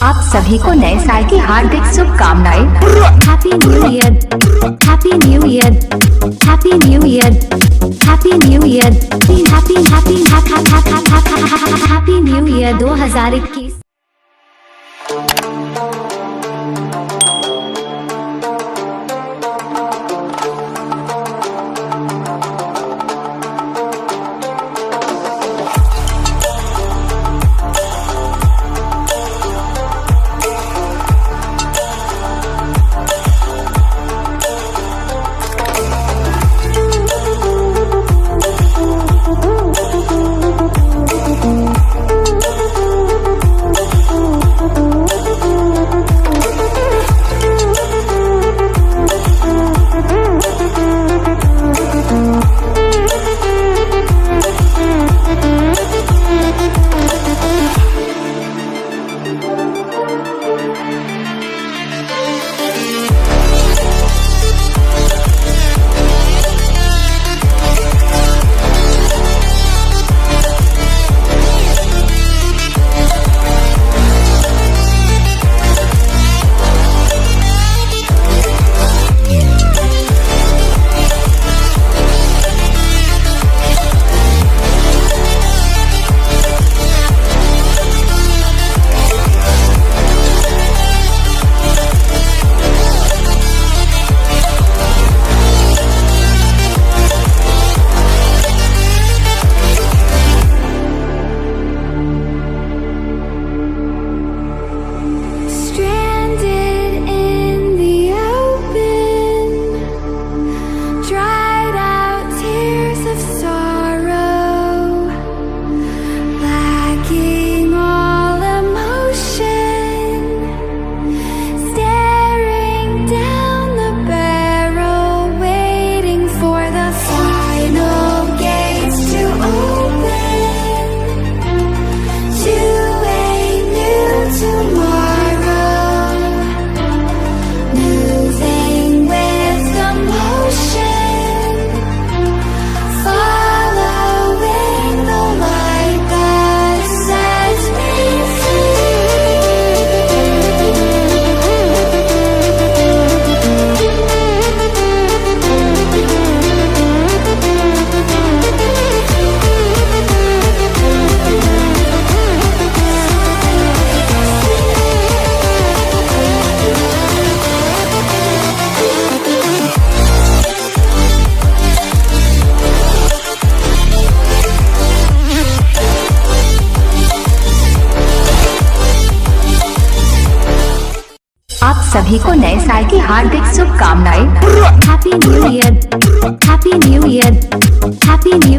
आप सभी को नए साल की हार्दिक शुभकामनाएं। Happy new year, happy new year, happy new year, happy new year, happy happy happy new year 2021। आप सभी को नए साल की हार्दिक शुभकामनाएं। Happy new year.